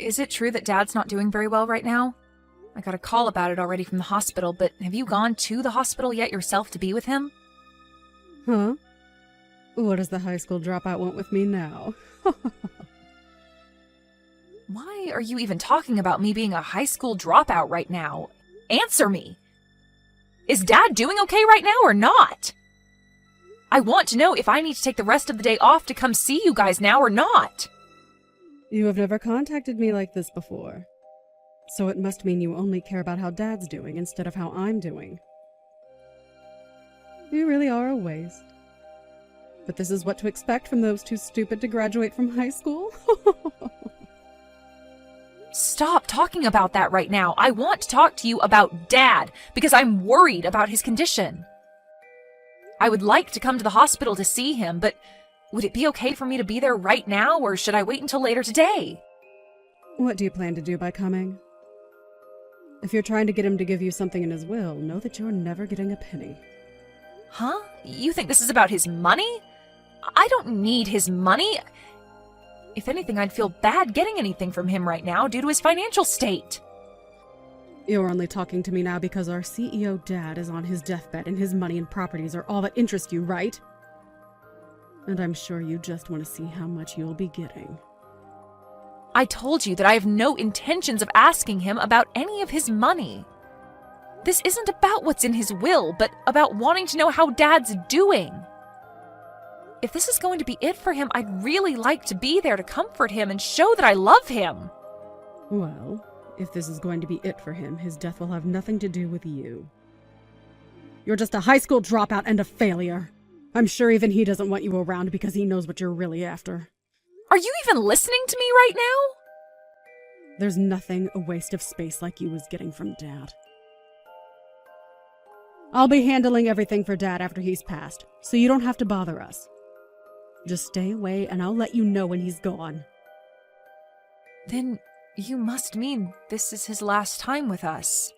is it true that Dad's not doing very well right now? I got a call about it already from the hospital, but have you gone to the hospital yet yourself to be with him? Huh? What does the high school dropout want with me now? Why are you even talking about me being a high school dropout right now? Answer me! Is Dad doing okay right now or not? I want to know if I need to take the rest of the day off to come see you guys now or not. You have never contacted me like this before. So it must mean you only care about how Dad's doing instead of how I'm doing. You really are a waste. But this is what to expect from those too stupid to graduate from high school? Stop talking about that right now. I want to talk to you about Dad, because I'm worried about his condition. I would like to come to the hospital to see him, but would it be okay for me to be there right now, or should I wait until later today? What do you plan to do by coming? If you're trying to get him to give you something in his will, know that you're never getting a penny. Huh? You think this is about his money? I don't need his money. If anything, I'd feel bad getting anything from him right now due to his financial state. You're only talking to me now because our CEO Dad is on his deathbed and his money and properties are all that interest you, right? And I'm sure you just want to see how much you'll be getting. I told you that I have no intentions of asking him about any of his money. This isn't about what's in his will, but about wanting to know how Dad's doing. If this is going to be it for him, I'd really like to be there to comfort him and show that I love him. Well, if this is going to be it for him, his death will have nothing to do with you. You're just a high school dropout and a failure. I'm sure even he doesn't want you around because he knows what you're really after. Are you even listening to me right now? There's nothing a waste of space like you was getting from Dad. I'll be handling everything for Dad after he's passed, so you don't have to bother us. Just stay away and I'll let you know when he's gone. Then you must mean this is his last time with us.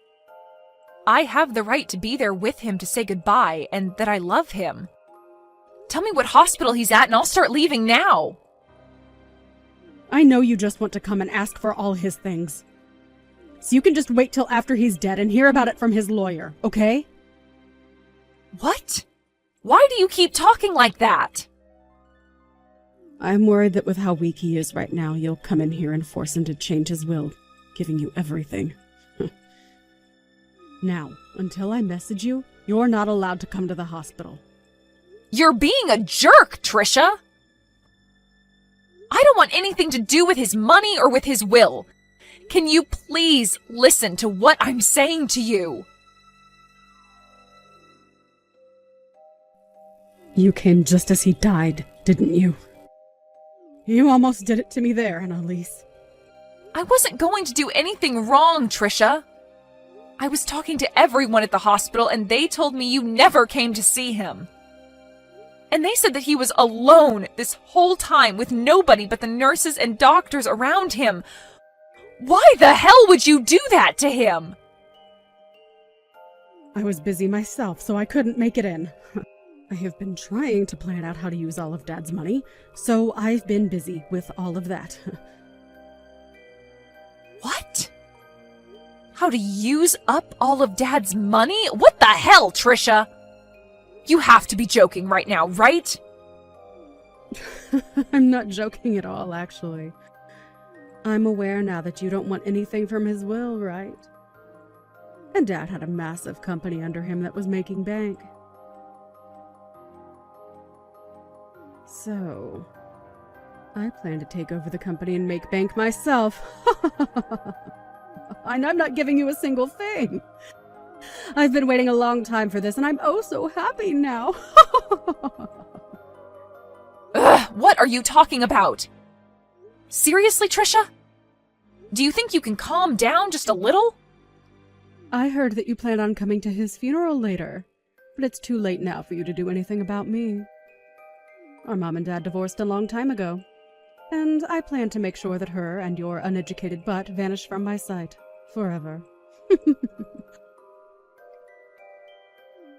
I have the right to be there with him to say goodbye and that I love him. Tell me what hospital he's at and I'll start leaving now. I know you just want to come and ask for all his things. So you can just wait till after he's dead and hear about it from his lawyer, okay? What? Why do you keep talking like that? I'm worried that with how weak he is right now, you'll come in here and force him to change his will, giving you everything. Now, until I message you, you're not allowed to come to the hospital. You're being a jerk, Trisha! I don't want anything to do with his money or with his will. Can you please listen to what I'm saying to you? You came just as he died, didn't you? You almost did it to me there, Annalise. I wasn't going to do anything wrong, Trisha. I was talking to everyone at the hospital and they told me you never came to see him. And they said that he was alone this whole time with nobody but the nurses and doctors around him. Why the hell would you do that to him? I was busy myself, so I couldn't make it in. I have been trying to plan out how to use all of Dad's money, so I've been busy with all of that. What? How to use up all of Dad's money? What the hell, Trisha? You have to be joking right now, right? I'm not joking at all, actually. I'm aware now that you don't want anything from his will, right? And Dad had a massive company under him that was making bank. So, I plan to take over the company and make bank myself. And I'm not giving you a single thing. I've been waiting a long time for this, and I'm oh so happy now. Ugh, what are you talking about? Seriously, Trisha? Do you think you can calm down just a little? I heard that you plan on coming to his funeral later, but it's too late now for you to do anything about me. Our mom and dad divorced a long time ago, and I plan to make sure that her and your uneducated butt vanish from my sight forever.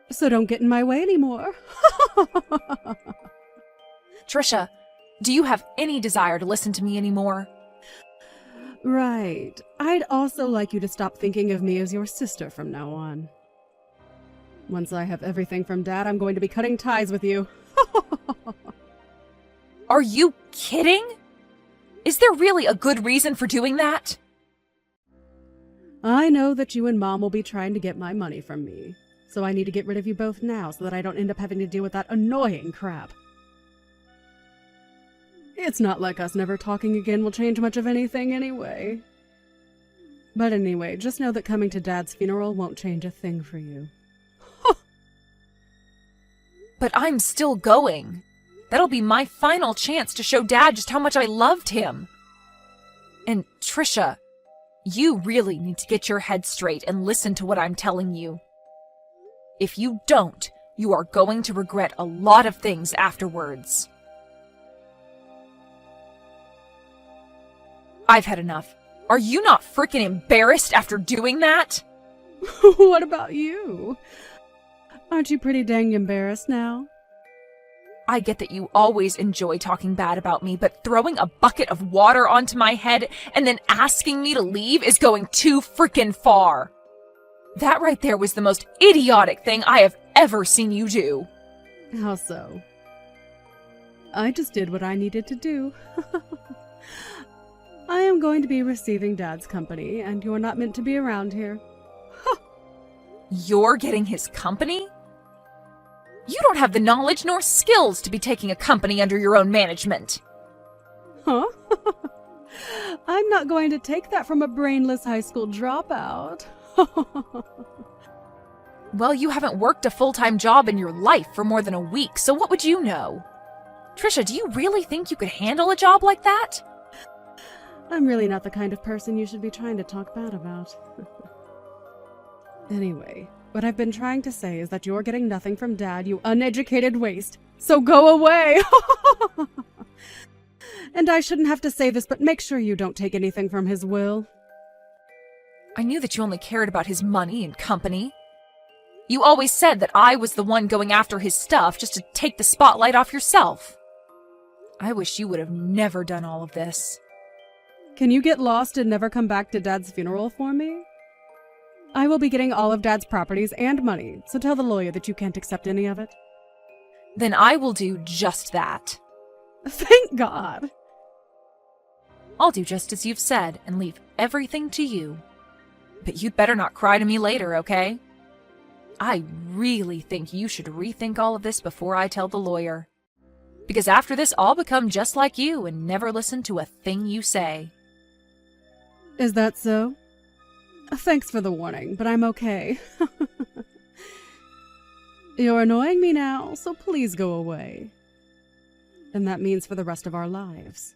So don't get in my way anymore. Trisha, do you have any desire to listen to me anymore? Right. I'd also like you to stop thinking of me as your sister from now on. Once I have everything from Dad, I'm going to be cutting ties with you. Are you kidding? Is there really a good reason for doing that? I know that you and Mom will be trying to get my money from me, so I need to get rid of you both now so that I don't end up having to deal with that annoying crap. It's not like us never talking again will change much of anything anyway. But anyway, just know that coming to Dad's funeral won't change a thing for you. But I'm still going. That'll be my final chance to show Dad just how much I loved him. And Trisha, you really need to get your head straight and listen to what I'm telling you. If you don't, you are going to regret a lot of things afterwards. I've had enough. Are you not freaking embarrassed after doing that? What about you? Aren't you pretty dang embarrassed now? I get that you always enjoy talking bad about me, but throwing a bucket of water onto my head and then asking me to leave is going too freaking far. That right there was the most idiotic thing I have ever seen you do. How so? I just did what I needed to do. I am going to be receiving Dad's company, and you're not meant to be around here. You're getting his company? You don't have the knowledge nor skills to be taking a company under your own management. Huh? I'm not going to take that from a brainless high school dropout. Well, you haven't worked a full-time job in your life for more than a week, so what would you know? Trisha, do you really think you could handle a job like that? I'm really not the kind of person you should be trying to talk bad about. Anyway, what I've been trying to say is that you're getting nothing from Dad, you uneducated waste. So go away! And I shouldn't have to say this, but make sure you don't take anything from his will. I knew that you only cared about his money and company. You always said that I was the one going after his stuff just to take the spotlight off yourself. I wish you would have never done all of this. Can you get lost and never come back to Dad's funeral for me? I will be getting all of Dad's properties and money, so tell the lawyer that you can't accept any of it. Then I will do just that. Thank God! I'll do just as you've said and leave everything to you. But you'd better not cry to me later, okay? I really think you should rethink all of this before I tell the lawyer. Because after this, I'll become just like you and never listen to a thing you say. Is that so? Thanks for the warning, but I'm okay. You're annoying me now, so please go away. And that means for the rest of our lives.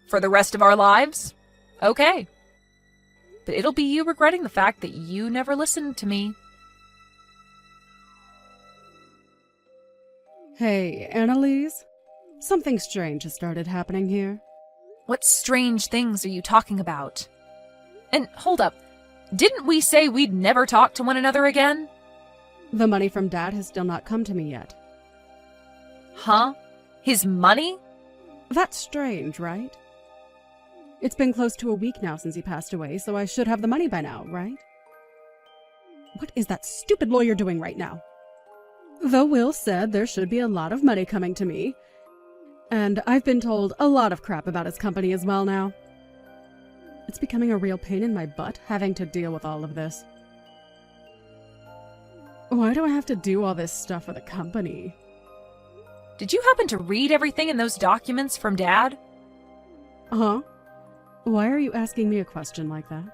For the rest of our lives? Okay. But it'll be you regretting the fact that you never listened to me. Hey, Annalise. Something strange has started happening here. What strange things are you talking about? And hold up, didn't we say we'd never talk to one another again? The money from Dad has still not come to me yet. Huh? His money? That's strange, right? It's been close to a week now since he passed away, so I should have the money by now, right? What is that stupid lawyer doing right now? Though Will said there should be a lot of money coming to me, and I've been told a lot of crap about his company as well now. It's becoming a real pain in my butt having to deal with all of this. Why do I have to do all this stuff for the company? Did you happen to read everything in those documents from Dad? Huh? Why are you asking me a question like that?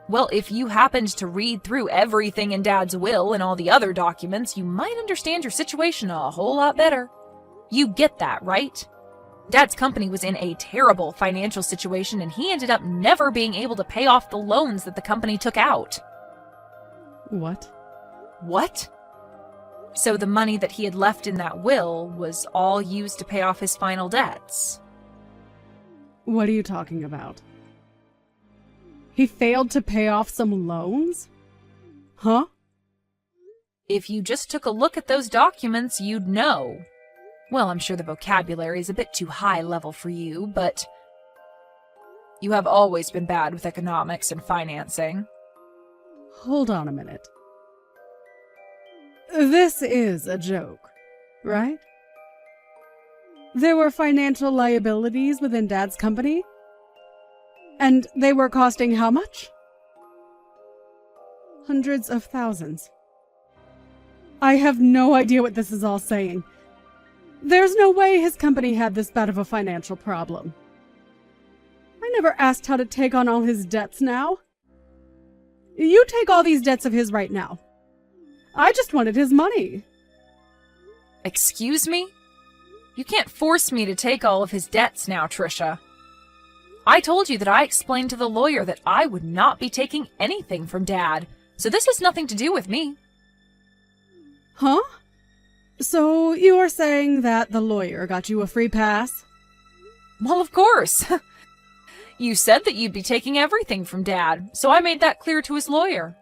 Well, if you happened to read through everything in Dad's will and all the other documents, you might understand your situation a whole lot better. You get that, right? Dad's company was in a terrible financial situation, and he ended up never being able to pay off the loans that the company took out. What? What? So the money that he had left in that will was all used to pay off his final debts. What are you talking about? He failed to pay off some loans? Huh? If you just took a look at those documents, you'd know. Well, I'm sure the vocabulary is a bit too high level for you, but You have always been bad with economics and financing. Hold on a minute. This is a joke, right? There were financial liabilities within Dad's company? And they were costing how much? Hundreds of thousands. I have no idea what this is all saying. There's no way his company had this bad of a financial problem. I never asked how to take on all his debts now. You take all these debts of his right now. I just wanted his money. Excuse me? You can't force me to take all of his debts now, Trisha. I told you that I explained to the lawyer that I would not be taking anything from Dad, so this has nothing to do with me. Huh? So you're saying that the lawyer got you a free pass? Well, of course. You said that you'd be taking everything from Dad, so I made that clear to his lawyer.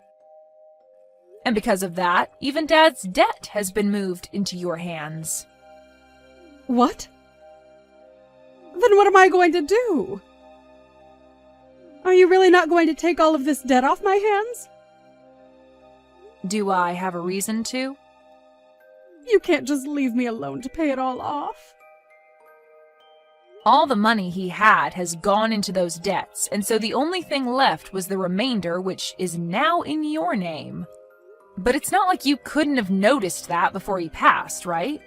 And because of that, even Dad's debt has been moved into your hands. What? Then what am I going to do? Are you really not going to take all of this debt off my hands? Do I have a reason to? You can't just leave me alone to pay it all off. All the money he had has gone into those debts, and so the only thing left was the remainder, which is now in your name. But it's not like you couldn't have noticed that before he passed, right?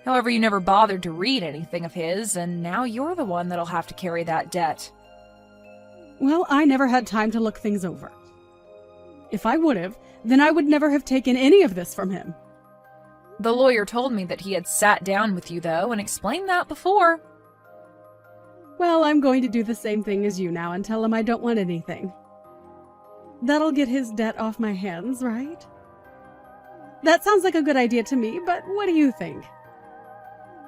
However, you never bothered to read anything of his, and now you're the one that'll have to carry that debt. Well, I never had time to look things over. If I would have, then I would never have taken any of this from him. The lawyer told me that he had sat down with you, though, and explained that before. Well, I'm going to do the same thing as you now and tell him I don't want anything. That'll get his debt off my hands, right? That sounds like a good idea to me, but what do you think?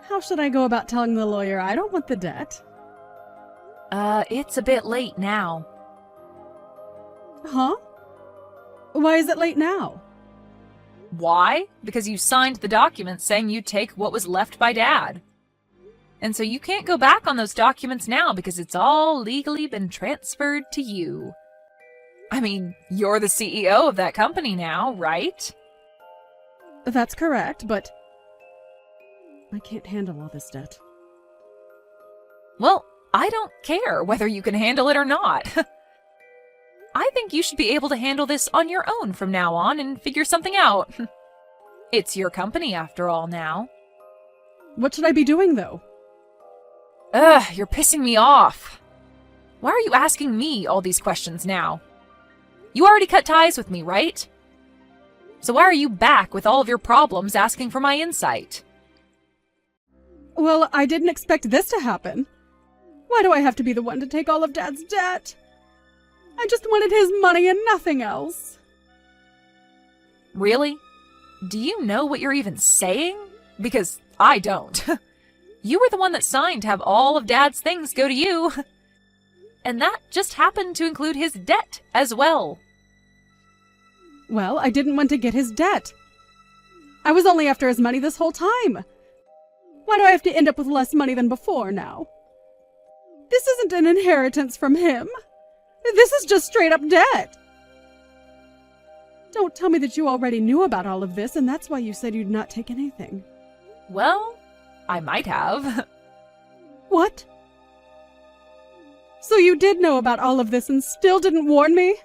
How should I go about telling the lawyer I don't want the debt? It's a bit late now. Huh? Why is it late now? Why? Because you signed the document saying you'd take what was left by Dad. And so you can't go back on those documents now because it's all legally been transferred to you. I mean, you're the CEO of that company now, right? That's correct, but I can't handle all this debt. Well, I don't care whether you can handle it or not. I think you should be able to handle this on your own from now on and figure something out. It's your company after all now. What should I be doing, though? Ugh, you're pissing me off. Why are you asking me all these questions now? You already cut ties with me, right? So why are you back with all of your problems asking for my insight? Well, I didn't expect this to happen. Why do I have to be the one to take all of Dad's debt? I just wanted his money and nothing else. Really? Do you know what you're even saying? Because I don't. You were the one that signed to have all of Dad's things go to you. And that just happened to include his debt as well. Well, I didn't want to get his debt. I was only after his money this whole time. Why do I have to end up with less money than before now? This isn't an inheritance from him. This is just straight up debt. Don't tell me that you already knew about all of this and that's why you said you'd not take anything. Well, I might have. What? So you did know about all of this and still didn't warn me?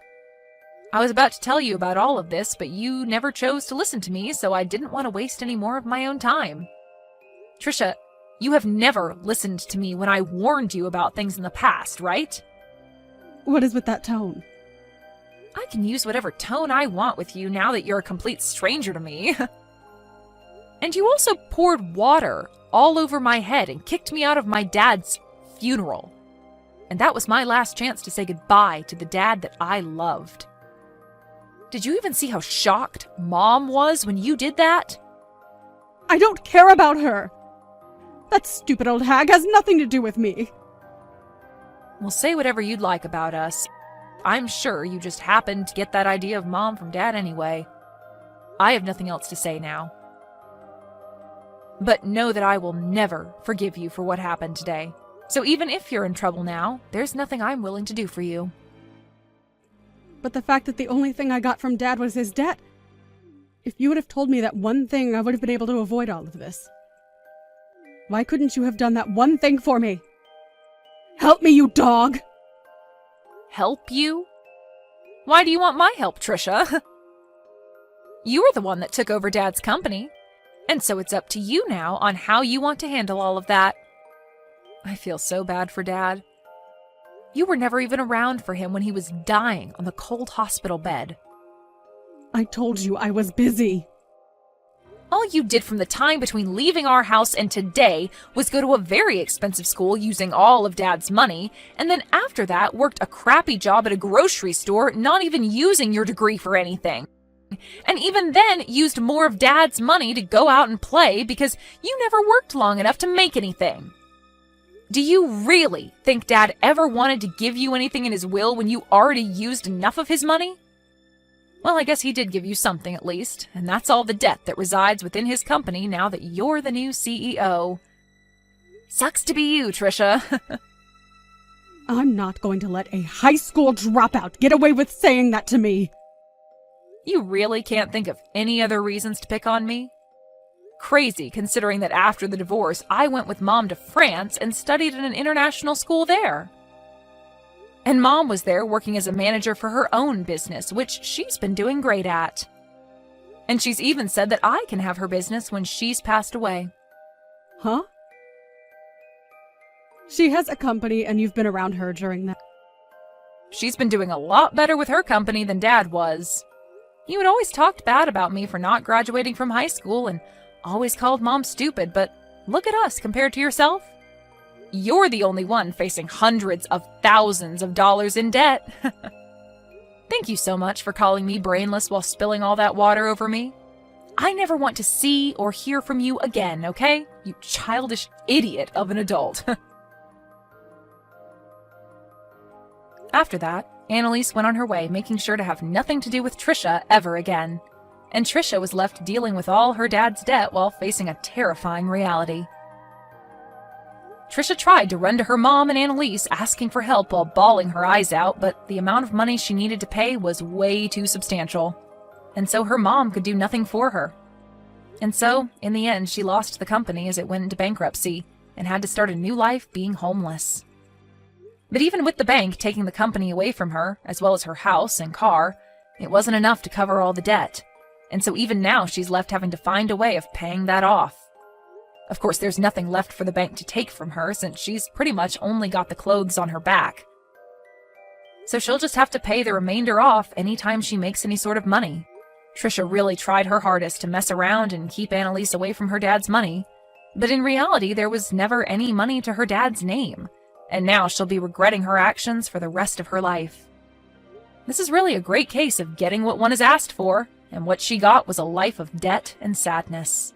I was about to tell you about all of this, but you never chose to listen to me, so I didn't want to waste any more of my own time. Trisha, you have never listened to me when I warned you about things in the past, right? What is with that tone? I can use whatever tone I want with you now that you're a complete stranger to me. And you also poured water all over my head and kicked me out of my dad's funeral. And that was my last chance to say goodbye to the dad that I loved. Did you even see how shocked Mom was when you did that? I don't care about her. That stupid old hag has nothing to do with me. Well, say whatever you'd like about us. I'm sure you just happened to get that idea of Mom from Dad anyway. I have nothing else to say now. But know that I will never forgive you for what happened today. So even if you're in trouble now, there's nothing I'm willing to do for you. But the fact that the only thing I got from Dad was his debt. If you would have told me that one thing, I would have been able to avoid all of this. Why couldn't you have done that one thing for me? Help me, you dog! Help you? Why do you want my help, Trisha? You were the one that took over Dad's company, and so it's up to you now on how you want to handle all of that. I feel so bad for Dad. You were never even around for him when he was dying on the cold hospital bed. I told you I was busy. All you did from the time between leaving our house and today was go to a very expensive school using all of Dad's money, and then after that worked a crappy job at a grocery store, not even using your degree for anything. And even then used more of Dad's money to go out and play because you never worked long enough to make anything. Do you really think Dad ever wanted to give you anything in his will when you already used enough of his money? Well, I guess he did give you something at least, and that's all the debt that resides within his company now that you're the new CEO. Sucks to be you, Trisha. I'm not going to let a high school dropout get away with saying that to me. You really can't think of any other reasons to pick on me? Crazy, considering that after the divorce, I went with Mom to France and studied in an international school there. And Mom was there working as a manager for her own business, which she's been doing great at. And she's even said that I can have her business when she's passed away. Huh? She has a company and you've been around her during that. She's been doing a lot better with her company than Dad was. You had always talked bad about me for not graduating from high school and always called Mom stupid, but look at us compared to yourself. You're the only one facing hundreds of thousands of dollars in debt. Thank you so much for calling me brainless while spilling all that water over me. I never want to see or hear from you again, okay? You childish idiot of an adult. After that, Annalise went on her way, making sure to have nothing to do with Trisha ever again. And Trisha was left dealing with all her dad's debt while facing a terrifying reality. Trisha tried to run to her mom and Annalise asking for help while bawling her eyes out, but the amount of money she needed to pay was way too substantial. And so her mom could do nothing for her. And so, in the end, she lost the company as it went into bankruptcy and had to start a new life being homeless. But even with the bank taking the company away from her, as well as her house and car, it wasn't enough to cover all the debt. And so even now she's left having to find a way of paying that off. Of course, there's nothing left for the bank to take from her since she's pretty much only got the clothes on her back. So she'll just have to pay the remainder off anytime she makes any sort of money. Trisha really tried her hardest to mess around and keep Annalise away from her dad's money, but in reality there was never any money to her dad's name, and now she'll be regretting her actions for the rest of her life. This is really a great case of getting what one is asked for, and what she got was a life of debt and sadness.